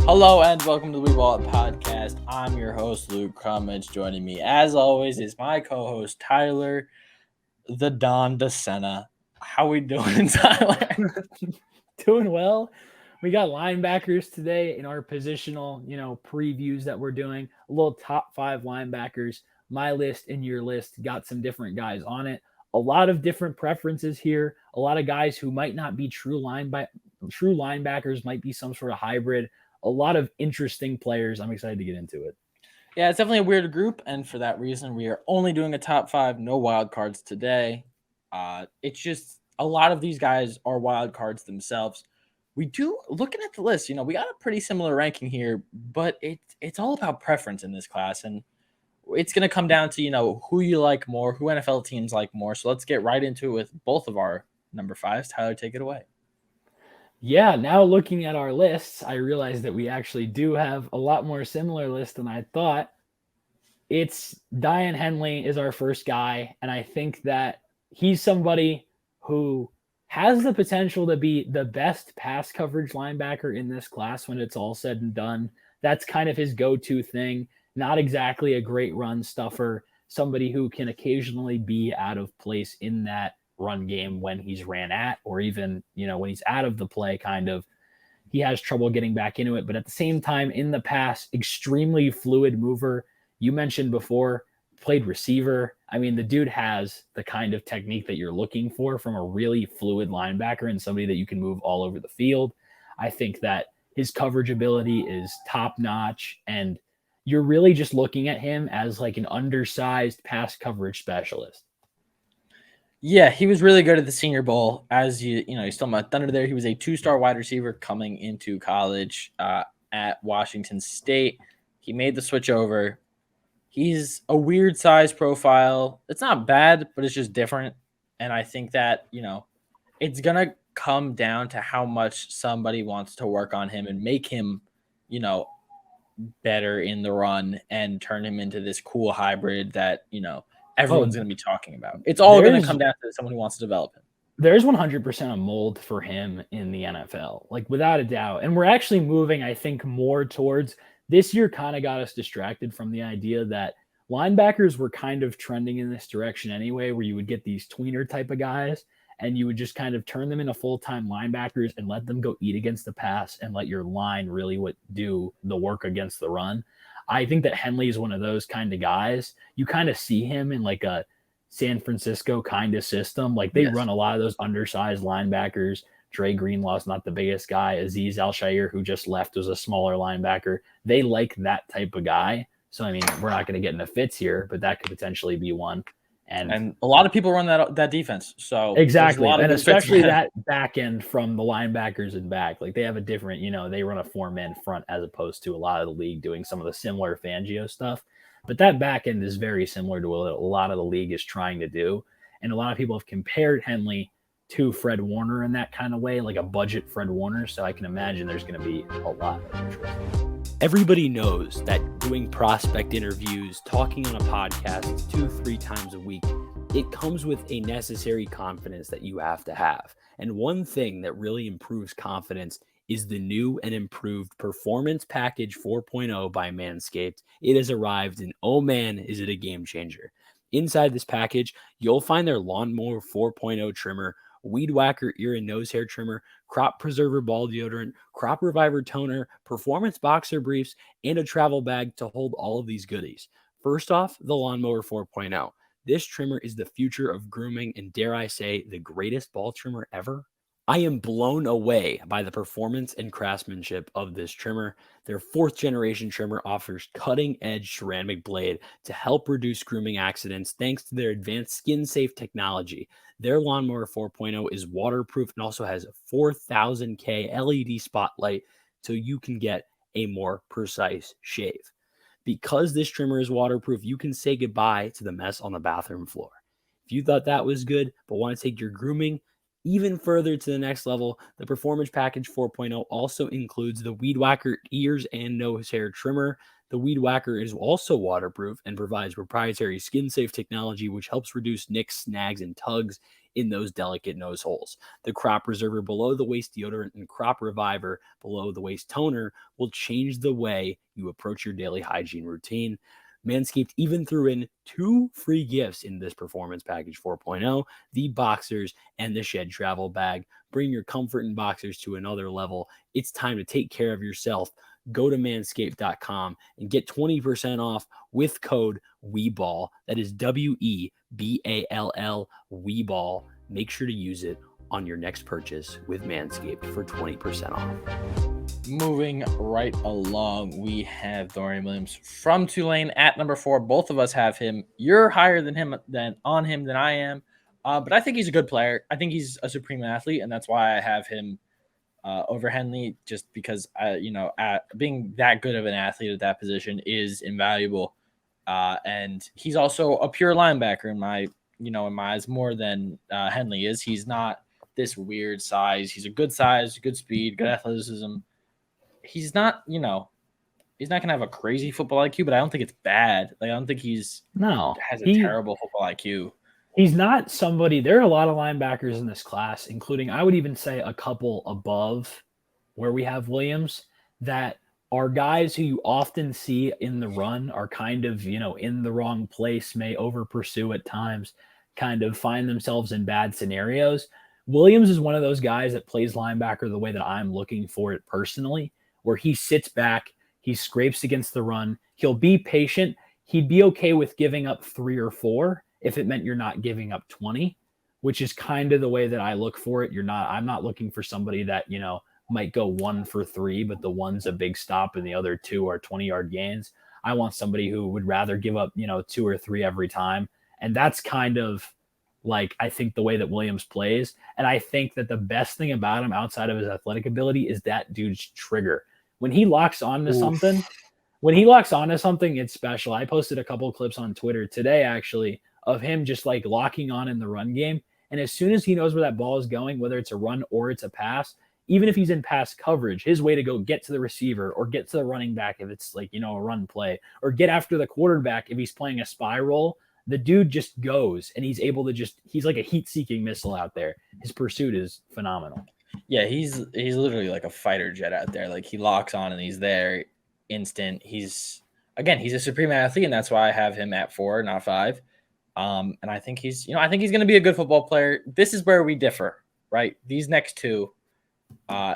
Hello and welcome to the We Ball It Podcast. I'm your host, Luke Crummage. Joining me, as always, is my co-host, Tyler, the Don DeSena. How we doing, Tyler? Doing well. We got linebackers today in our positional, previews that we're doing. A little top 5 linebackers. My list and your list got some different guys on it. A lot of different preferences here. A lot of guys who might not be true linebackers, might be some sort of hybrid. A lot of interesting players. I'm excited to get into it. Yeah, it's definitely a weird group, and for that reason, we are only doing a top 5, no wild cards today. It's just a lot of these guys are wild cards themselves. We do, looking at the list, we got a pretty similar ranking here, but it's all about preference in this class, and it's going to come down to, who you like more, who NFL teams like more. So let's get right into it with both of our number 5s. Tyler, take it away. Yeah, now looking at our lists, I realize that we actually do have a lot more similar lists than I thought. It's Diane Henley is our first guy, and I think that he's somebody who has the potential to be the best pass coverage linebacker in this class when it's all said and done. That's kind of his go-to thing. Not exactly a great run stuffer, somebody who can occasionally be out of place in that run game when he's ran at, or even, when he's out of the play, kind of. He has trouble getting back into it, but at the same time, in the pass, extremely fluid mover. You mentioned before, played receiver. I mean, the dude has the kind of technique that you're looking for from a really fluid linebacker and somebody that you can move all over the field. I think that his coverage ability is top notch, and you're really just looking at him as like an undersized pass coverage specialist. Yeah, he was really good at the Senior Bowl. As you still my thunder there. He was a 2-star wide receiver coming into college at Washington State. He made the switch over. He's a weird size profile. It's not bad, but it's just different. And I think that, it's going to come down to how much somebody wants to work on him and make him, better in the run and turn him into this cool hybrid that, everyone's going to be talking about. It's all going to come down to someone who wants to develop him. There's 100% a mold for him in the NFL, like without a doubt. And we're actually moving, I think, more towards this year. Kind of got us distracted from the idea that linebackers were kind of trending in this direction anyway, where you would get these tweener type of guys and you would just kind of turn them into full-time linebackers and let them go eat against the pass and let your line really do the work against the run. I think that Henley is one of those kind of guys. You kind of see him in like a San Francisco kind of system. Like they run a lot of those undersized linebackers. Dre Greenlaw's not the biggest guy. Aziz Al-Shaair, who just left, was a smaller linebacker. They like that type of guy. So, I mean, we're not going to get into fits here, but that could potentially be one. And a lot of people run that defense. So exactly. And especially that back end from the linebackers and back. Like they have a different, they run a 4-man front as opposed to a lot of the league doing some of the similar Fangio stuff. But that back end is very similar to what a lot of the league is trying to do. And a lot of people have compared Henley to Fred Warner in that kind of way, like a budget Fred Warner. So I can imagine there's going to be a lot of interest. Everybody knows that doing prospect interviews, talking on a podcast 2-3 times a week, it comes with a necessary confidence that you have to have. And one thing that really improves confidence is the new and improved Performance Package 4.0 by MANSCAPED. It has arrived, and oh man, is it a game changer. Inside this package, you'll find their Lawnmower 4.0 trimmer, Weed Whacker ear and nose hair trimmer, Crop Preserver ball deodorant, Crop Reviver toner, Performance boxer briefs, and a travel bag to hold all of these goodies. First off, the Lawnmower 4.0. This trimmer is the future of grooming and, dare I say, the greatest ball trimmer ever. I am blown away by the performance and craftsmanship of this trimmer. Their 4th generation trimmer offers cutting-edge ceramic blade to help reduce grooming accidents thanks to their advanced skin-safe technology. Their Lawnmower 4.0 is waterproof and also has a 4000K LED spotlight so you can get a more precise shave. Because this trimmer is waterproof, you can say goodbye to the mess on the bathroom floor. If you thought that was good but want to take your grooming even further to the next level, the Performance Package 4.0 also includes the Weed Whacker ears and nose hair trimmer. The Weed Whacker is also waterproof and provides proprietary skin-safe technology, which helps reduce nicks, snags, and tugs. in those delicate nose holes. The crop preserver below the waist deodorant and crop reviver below the waist toner will change the way you approach your daily hygiene routine. Manscaped even threw in 2 free gifts in this Performance Package 4.0, the boxers and the shed travel bag. Bring your comfort in boxers to another level. It's time to take care of yourself. Go to manscaped.com and get 20% off with code WEBALL. That is WEBALL, WEBALL. Make sure to use it on your next purchase with Manscaped for 20% off. Moving right along, we have Dorian Williams from Tulane at number 4. Both of us have him. You're higher than him than I am, but I think he's a good player. I think he's a supreme athlete, and that's why I have him over Henley. Just because being that good of an athlete at that position is invaluable, and he's also a pure linebacker in my eyes more than Henley is. He's not this weird size. He's a good size, good speed, good athleticism. He's not going to have a crazy football IQ, but I don't think it's bad. Like, I don't think he has a terrible football IQ. He's not somebody. There are a lot of linebackers in this class, including, I would even say, a couple above where we have Williams, that are guys who you often see in the run are kind of, in the wrong place, may over pursue at times, kind of find themselves in bad scenarios. Williams is one of those guys that plays linebacker the way that I'm looking for it personally, where he sits back, he scrapes against the run, he'll be patient. He'd be okay with giving up 3 or 4 if it meant you're not giving up 20, which is kind of the way that I look for it. I'm not looking for somebody that, might go 1 for 3, but the one's a big stop and the other 2 are 20-yard gains. I want somebody who would rather give up, 2 or 3 every time. And that's kind of like, I think, the way that Williams plays. And I think that the best thing about him outside of his athletic ability is that dude's trigger. When he locks onto something, it's special. I posted a couple of clips on Twitter today, actually, of him just like locking on in the run game. And as soon as he knows where that ball is going, whether it's a run or it's a pass, even if he's in pass coverage, his way to go get to the receiver or get to the running back if it's like, a run play, or get after the quarterback if he's playing a spy roll, the dude just goes and he's able to he's like a heat-seeking missile out there. His pursuit is phenomenal. Yeah, he's literally like a fighter jet out there. Like, he locks on and he's there instant. He's a supreme athlete, and that's why I have him at 4, not 5. And I think he's going to be a good football player. This is where we differ, right? These next 2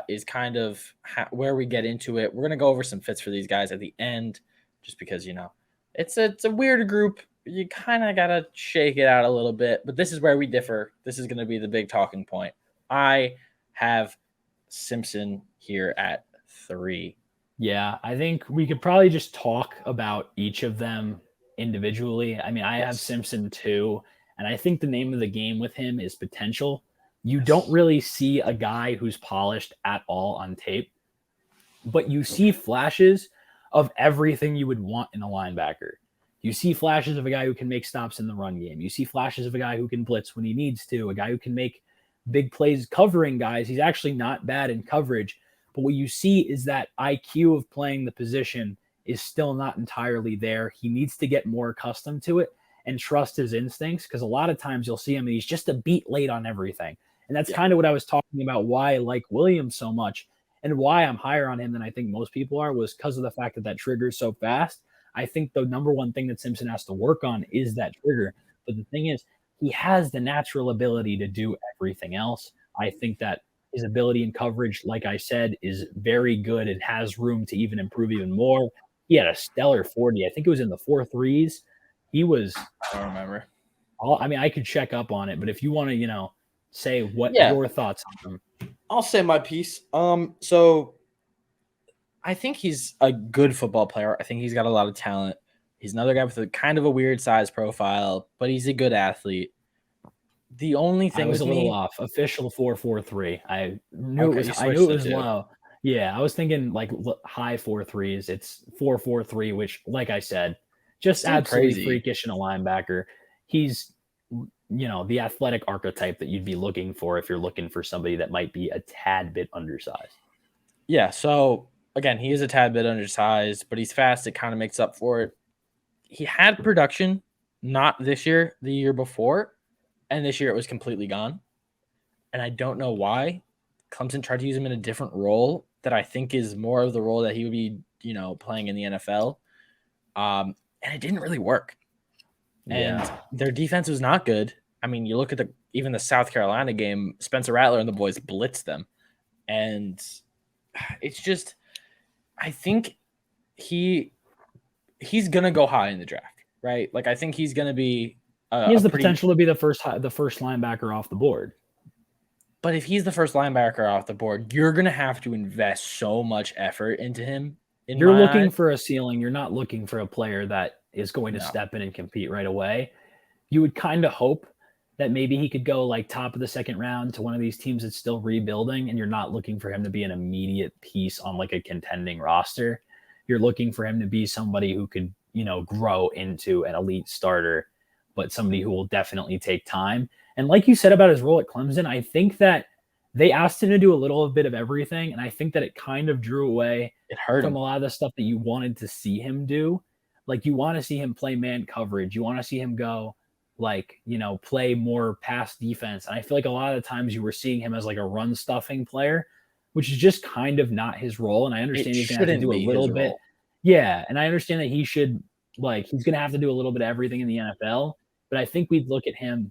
is kind of where we get into it. We're going to go over some fits for these guys at the end, just because, it's a weird group. You kind of got to shake it out a little bit, but this is where we differ. This is going to be the big talking point. I have Simpson here at 3. Yeah, I think we could probably just talk about each of them individually. I mean, I have Simpson 2, and I think the name of the game with him is potential. You don't really see a guy who's polished at all on tape, but you see flashes of everything you would want in a linebacker. You see flashes of a guy who can make stops in the run game. You see flashes of a guy who can blitz when he needs to, a guy who can make big plays covering guys. He's actually not bad in coverage, but what you see is that IQ of playing the position is still not entirely there. He needs to get more accustomed to it and trust his instincts, because a lot of times you'll see him and he's just a beat late on everything. And that's kind of what I was talking about, why I like Williams so much and why I'm higher on him than I think most people are, was because of the fact that trigger is so fast. I think the number one thing that Simpson has to work on is that trigger. But the thing is, he has the natural ability to do everything else. I think that his ability in coverage, like I said, is very good and has room to even improve even more. He had a stellar 40. I think it was in the 4.3s. He was. I don't remember. I could check up on it, but if you want to, say what your thoughts on him. I'll say my piece. So I think he's a good football player. I think he's got a lot of talent. He's another guy with a kind of a weird size profile, but he's a good athlete. The only thing I was a little off. Official 4.43. I knew it was low. Yeah, I was thinking like high 4.3s. It's 4.43, which, like I said, just absolutely crazy. Freakish in a linebacker. He's, the athletic archetype that you'd be looking for if you're looking for somebody that might be a tad bit undersized. Yeah, so again, he is a tad bit undersized, but he's fast. It kind of makes up for it. He had production, not this year, the year before. And this year it was completely gone. And I don't know why. Clemson tried to use him in a different role that I think is more of the role that he would be, playing in the NFL. And it didn't really work. And their defense was not good. I mean, you look at even the South Carolina game, Spencer Rattler and the boys blitzed them. And it's just, I think he's going to go high in the draft, right? Like, I think he's going to be he has the potential to be the first linebacker off the board. But if he's the first linebacker off the board, you're going to have to invest so much effort into him. You're looking for a ceiling. You're not looking for a player that is going to step in and compete right away. You would kind of hope that maybe he could go like top of the second round to one of these teams that's still rebuilding, and you're not looking for him to be an immediate piece on like a contending roster. You're looking for him to be somebody who could, grow into an elite starter, but somebody who will definitely take time. And like you said about his role at Clemson, I think that they asked him to do a little bit of everything, and I think that it kind of drew away from a lot of the stuff that you wanted to see him do. Like, you want to see him play man coverage. You want to see him go, play more pass defense. And I feel like a lot of the times you were seeing him as like a run stuffing player, which is just kind of not his role. And I understand he's going to have to do a little bit. Yeah. And I understand that he's going to have to do a little bit of everything in the NFL. But I think we'd look at him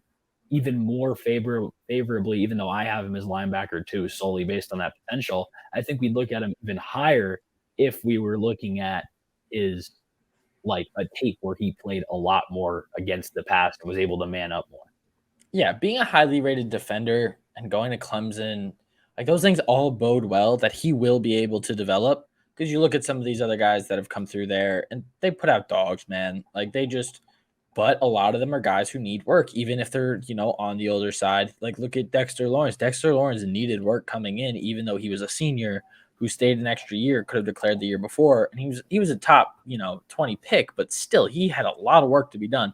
even more favorably, even though I have him as linebacker too, solely based on that potential. I think we'd look at him even higher if we were looking at his like a tape where he played a lot more against the pass and was able to man up more. Yeah, being a highly rated defender and going to Clemson, like those things all bode well that he will be able to develop, because you look at some of these other guys that have come through there and they put out dogs, man. Like but a lot of them are guys who need work, even if they're, on the older side. Like, look at Dexter Lawrence. Dexter Lawrence needed work coming in, even though he was a senior who stayed an extra year, could have declared the year before. And he was a top, 20 pick, but still he had a lot of work to be done.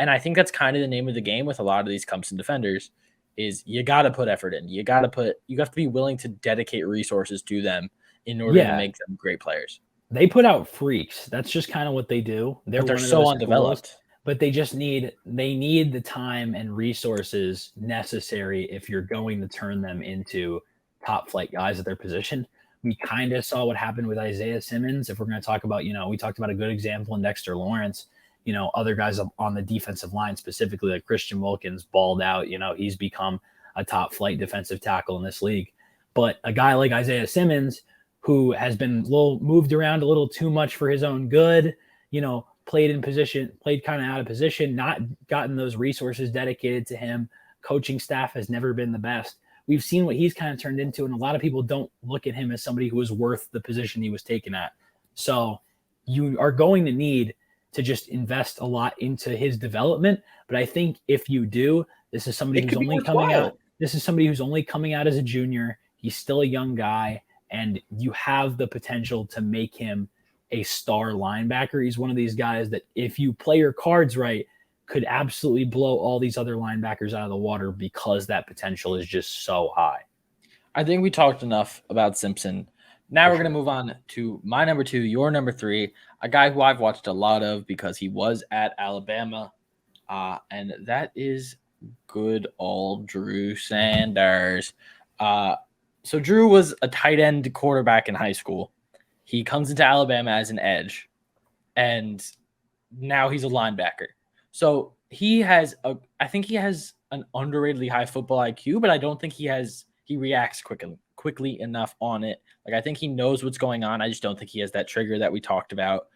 And I think that's kind of the name of the game with a lot of these Clemson defenders is you got to put effort in. You have to be willing to dedicate resources to them in order to make them great players. They put out freaks. That's just kind of what they do. They're so undeveloped. But they just need the time and resources necessary if you're going to turn them into top flight guys at their position. We kind of saw what happened with Isaiah Simmons. If we're going to talk about, we talked about a good example in Dexter Lawrence, other guys on the defensive line, specifically like Christian Wilkins balled out, he's become a top flight defensive tackle in this league. But a guy like Isaiah Simmons, who has been moved around a little too much for his own good, played kind of out of position, not gotten those resources dedicated to him. Coaching staff has never been the best. We've seen what he's kind of turned into, and a lot of people don't look at him as somebody who is worth the position he was taken at. So you are going to need to just invest a lot into his development. But I think if you do, this is somebody who's only coming out. This is somebody who's only coming out as a junior. He's still a young guy, and you have the potential to make him a star linebacker. He's one of these guys that if you play your cards right, could absolutely blow all these other linebackers out of the water because that potential is just so high. I think we talked enough about Simpson. Now we're going to move on to my number 2, your number 3, a guy who I've watched a lot of because he was at Alabama, and that is good old Drew Sanders. So Drew was a tight end quarterback in high school. He comes into Alabama as an edge, and now he's a linebacker. So I think he has an underratedly high football IQ, but I don't think he reacts quickly enough on it. Like, I think he knows what's going on. I just don't think he has that trigger that we talked about.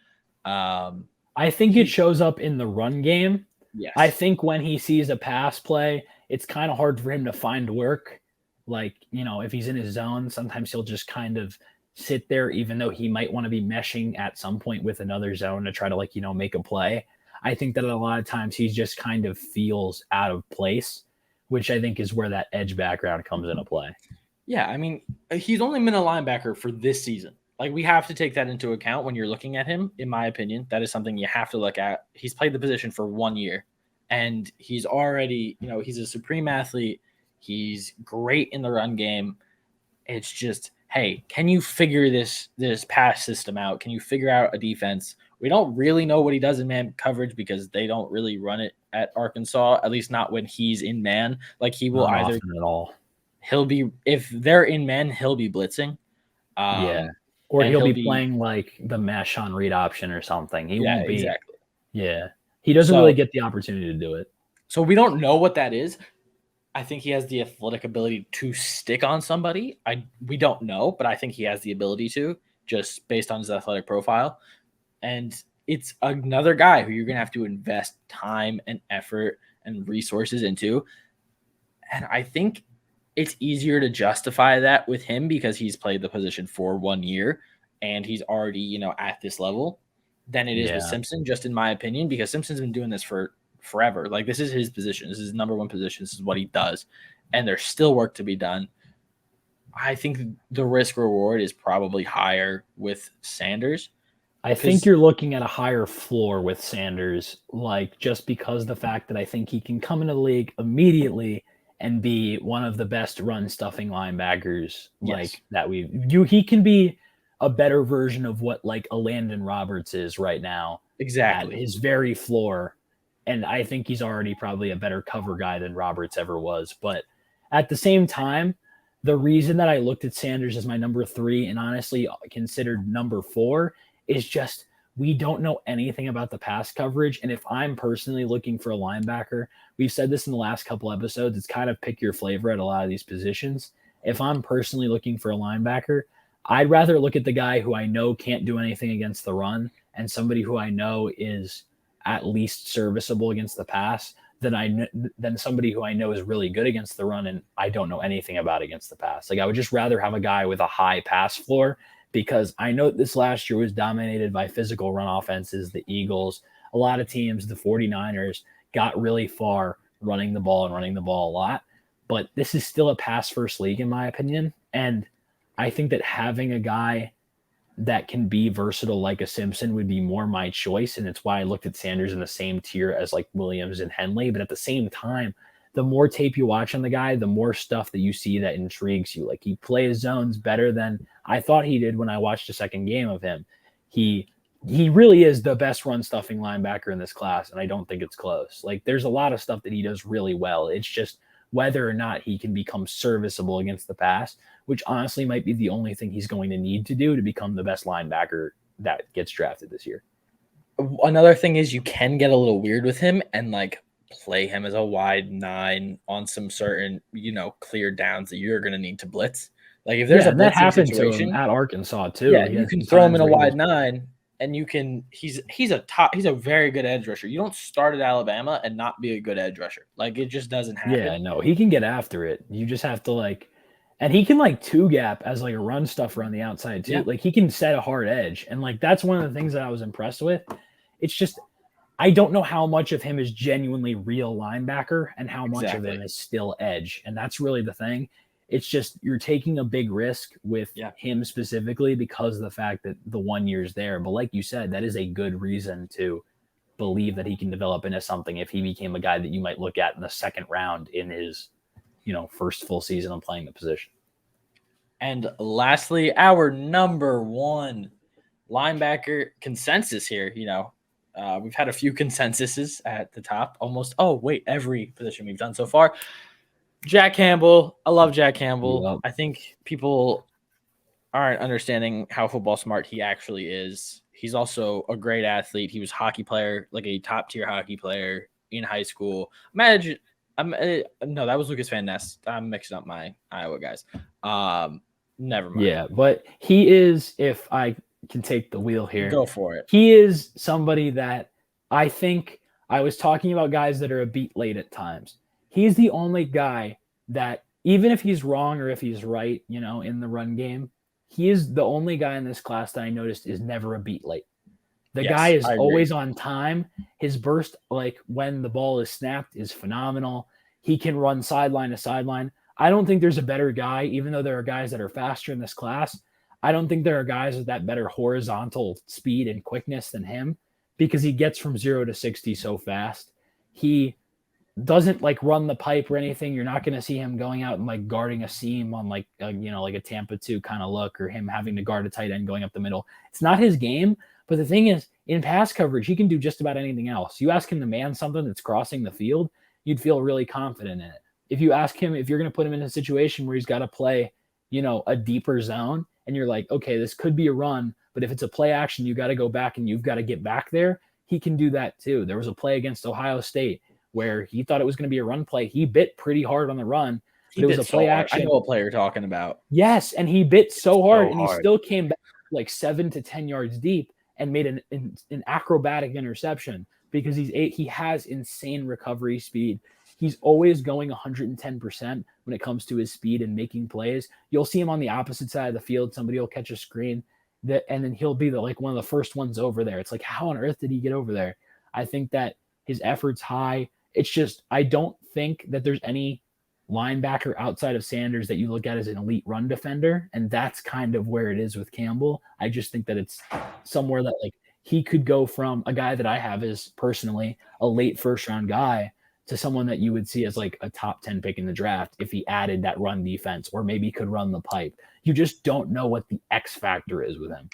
I think it shows up in the run game. Yes. I think when he sees a pass play, it's kind of hard for him to find work. Like, if he's in his zone, sometimes he'll just kind of sit there, even though he might want to be meshing at some point with another zone to try to make a play. I think that a lot of times he just kind of feels out of place, which I think is where that edge background comes into play. Yeah, I mean, he's only been a linebacker for this season. Like, we have to take that into account when you're looking at him, in my opinion. That is something you have to look at. He's played the position for 1 year, and he's already, he's a supreme athlete. He's great in the run game. It's just, hey, can you figure this pass system out? Can you figure out a defense? We don't really know what he does in man coverage because they don't really run it at Arkansas, at least not when he's in man. Like he will Not either often at all. if they're in man, he'll be blitzing. Yeah. Or And he'll be playing like the mesh on read option or something. He won't be. Exactly. Yeah. He doesn't really get the opportunity to do it. So we don't know what that is. I think he has the athletic ability to stick on somebody. We don't know, but I think he has the ability to, just based on his athletic profile. And it's another guy who you're going to have to invest time and effort and resources into. And I think it's easier to justify that with him because he's played the position for 1 year and he's already, at this level than it is with Simpson, just in my opinion, because Simpson's been doing this for forever. Like, this is his position. This is his number one position. This is what he does. And there's still work to be done. I think the risk reward is probably higher with Sanders. I think you're looking at a higher floor with Sanders, like just because the fact that I think he can come into the league immediately and be one of the best run stuffing linebackers like that he can be a better version of what like a Landon Roberts is right now. Exactly. At his very floor. And I think he's already probably a better cover guy than Roberts ever was. But at the same time, the reason that I looked at Sanders as my number 3 and honestly considered number 4 is just we don't know anything about the pass coverage. And if I'm personally looking for a linebacker, we've said this in the last couple episodes, it's kind of pick your flavor at a lot of these positions. If I'm personally looking for a linebacker, I'd rather look at the guy who I know can't do anything against the run and somebody who I know is at least serviceable against the pass than somebody who I know is really good against the run and I don't know anything about against the pass. Like I would just rather have a guy with a high pass floor because I know this last year was dominated by physical run offenses. The Eagles, a lot of teams, the 49ers got really far running the ball a lot, but this is still a pass first league in my opinion. And I think that having a guy that can be versatile like a Simpson would be more my choice. And it's why I looked at Sanders in the same tier as like Williams and Henley. But at the same time, the more tape you watch on the guy, the more stuff that you see that intrigues you. Like he plays zones better than I thought he did when I watched the second game of him. He really is the best run stuffing linebacker in this class. And I don't think it's close. Like there's a lot of stuff that he does really well. It's just whether or not he can become serviceable against the pass, which honestly might be the only thing he's going to need to do to become the best linebacker that gets drafted this year. Another thing is you can get a little weird with him and like play him as a wide 9 on some certain, clear downs that you're going to need to blitz. Like if there's a that happened situation, to him at Arkansas too. Yeah, you can throw him in a wide 9 and you can he's a very good edge rusher. You don't start at Alabama and not be a good edge rusher. Like it just doesn't happen. Yeah, no, he can get after it. You just have to and he can two gap as a run stuffer on the outside too. Yeah. Like he can set a hard edge. And that's one of the things that I was impressed with. It's just, I don't know how much of him is genuinely real linebacker and how much of him is still edge. And that's really the thing. It's just, you're taking a big risk with him specifically because of the fact that the 1 year's there. But like you said, that is a good reason to believe that he can develop into something if he became a guy that you might look at in the second round in his, first full season of playing the position. And lastly, our number 1 linebacker consensus here, we've had a few consensuses at the top almost. Oh, wait, every position we've done so far. Jack Campbell. I love Jack Campbell. Yep. I think people aren't understanding how football smart he actually is. He's also a great athlete. He was a hockey player, like a top tier hockey player in high school. No, that was Lucas Van Ness. I'm mixing up my Iowa guys. Never mind. Yeah, but he is, if I can take the wheel here. Go for it. He is somebody that I think I was talking about guys that are a beat late at times. He's the only guy that, even if he's wrong or if he's right, in the run game, he is the only guy in this class that I noticed is never a beat late. The guy is always on time. His burst, when the ball is snapped, is phenomenal. He can run sideline to sideline. I don't think there's a better guy, even though there are guys that are faster in this class. I don't think there are guys with that better horizontal speed and quickness than him because he gets from 0 to 60 so fast. He doesn't run the pipe or anything. You're not going to see him going out and guarding a seam on a Tampa 2 kind of look or him having to guard a tight end going up the middle. It's not his game. But the thing is, In pass coverage, he can do just about anything else. You ask him to man something that's crossing the field, you'd feel really confident in it. If you ask him, if you're going to put him in a situation where he's got to play, a deeper zone, and you're like, okay, this could be a run, but if it's a play action, you got to go back and you've got to get back there. He can do that too. There was a play against Ohio State where he thought it was going to be a run play. He bit pretty hard on the run, but it was a play action. I know what play you're talking about. Yes, and he bit so hard, and he still came back like 7 to 10 yards deep and made an acrobatic interception because he has insane recovery speed. He's always going 110% when it comes to his speed and making plays. You'll see him on the opposite side of the field. Somebody will catch a screen, and then he'll be one of the first ones over there. It's like, how on earth did he get over there? I think that his effort's high. It's just, I don't think that there's any linebacker outside of Sanders that you look at as an elite run defender, and that's kind of where it is with Campbell. I just think that it's somewhere that like he could go from a guy that I have as personally a late first round guy to someone that you would see as like a top 10 pick in the draft if he added that run defense or maybe could run the pipe. You just don't know what the X factor is with him.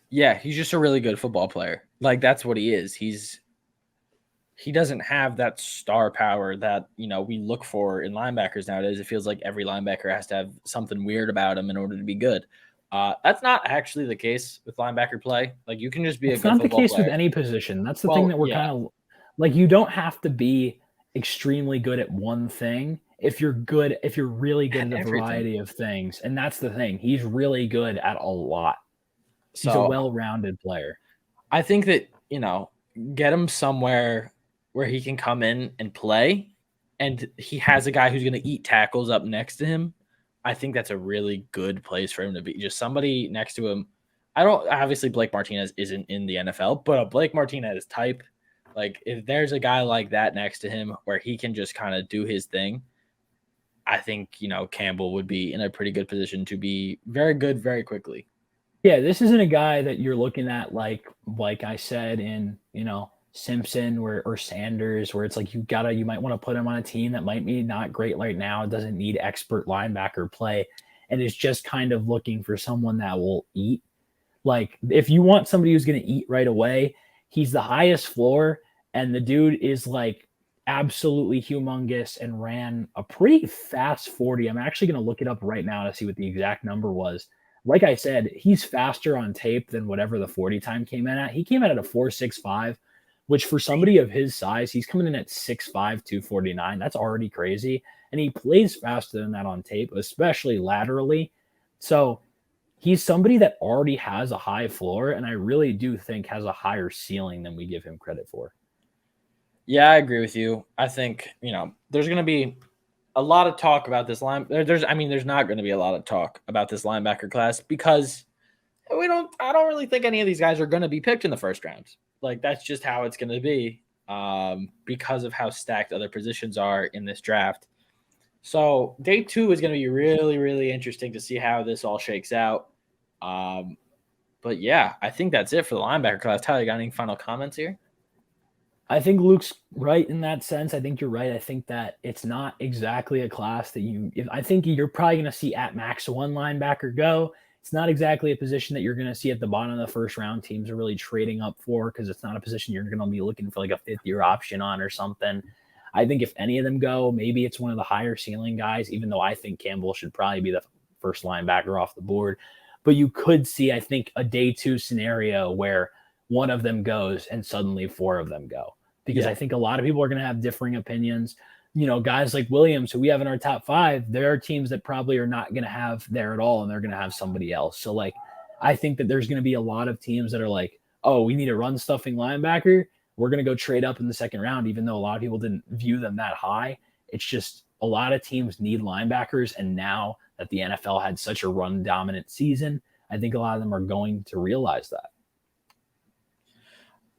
Yeah, he's just a really good football player. Like, that's what he is. He doesn't have that star power that, we look for in linebackers nowadays. It feels like every linebacker has to have something weird about him in order to be good. That's not actually the case with linebacker play. Like, you can just be a good football player. It's not the case with any position. That's the thing that we're kind of like, you don't have to be extremely good at one thing if you're really good at a variety of things. And that's the thing. He's really good at a lot. He's a well-rounded player. I think that, get him somewhere where he can come in and play, and he has a guy who's going to eat tackles up next to him. I think that's a really good place for him to be. Just somebody next to him. Obviously Blake Martinez isn't in the NFL, but a Blake Martinez type, like if there's a guy like that next to him where he can just kind of do his thing, I think, Campbell would be in a pretty good position to be very good very quickly. Yeah, this isn't a guy that you're looking at like I said in, Simpson or Sanders, where it's like you might want to put him on a team that might be not great right now. It doesn't need expert linebacker play, and is just kind of looking for someone that will eat. Like if you want somebody who's going to eat right away, he's the highest floor, and the dude is like absolutely humongous and ran a pretty fast 40. I'm actually going to look it up right now to see what the exact number was. Like I said, he's faster on tape than whatever the 40 time came in at. He came in at a 4.65, which for somebody of his size, he's coming in at 6'5", 249. That's already crazy. And he plays faster than that on tape, especially laterally. So he's somebody that already has a high floor, and I really do think has a higher ceiling than we give him credit for. Yeah, I agree with you. I think, there's going to be a lot of talk about this line. There's not going to be a lot of talk about this linebacker class because I don't really think any of these guys are going to be picked in the first round. Like, that's just how it's going to be because of how stacked other positions are in this draft. So day 2 is going to be really, really interesting to see how this all shakes out. But yeah, I think that's it for the linebacker class. Tyler, you got any final comments here? I think Luke's right in that sense. I think you're right. I think that it's not exactly a class that I think you're probably going to see at max one linebacker go. It's not exactly a position that you're going to see at the bottom of the first round. Teams are really trading up for because it's not a position you're going to be looking for like a 5th-year option on or something. I think if any of them go, maybe it's one of the higher ceiling guys, even though I think Campbell should probably be the first linebacker off the board. But you could see, I think, a day 2 scenario where one of them goes and suddenly 4 of them go. Because I think a lot of people are going to have differing opinions. Guys like Williams, who we have in our top 5, there are teams that probably are not going to have there at all, and they're going to have somebody else. So, like, I think that there's going to be a lot of teams that are like, oh, we need a run-stuffing linebacker. We're going to go trade up in the second round, even though a lot of people didn't view them that high. It's just a lot of teams need linebackers, and now that the NFL had such a run-dominant season, I think a lot of them are going to realize that.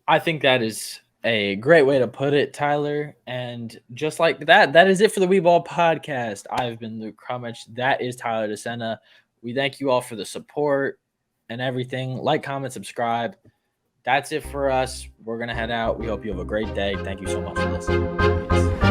I think that is a great way to put it, Tyler. And just like that is it for the We Ball podcast. I've been Luke Crummage. That is Tyler DeSena. We thank you all for the support and everything. Like, comment, subscribe. That's it for us. We're going to head out. We hope you have a great day. Thank you so much for listening. Peace.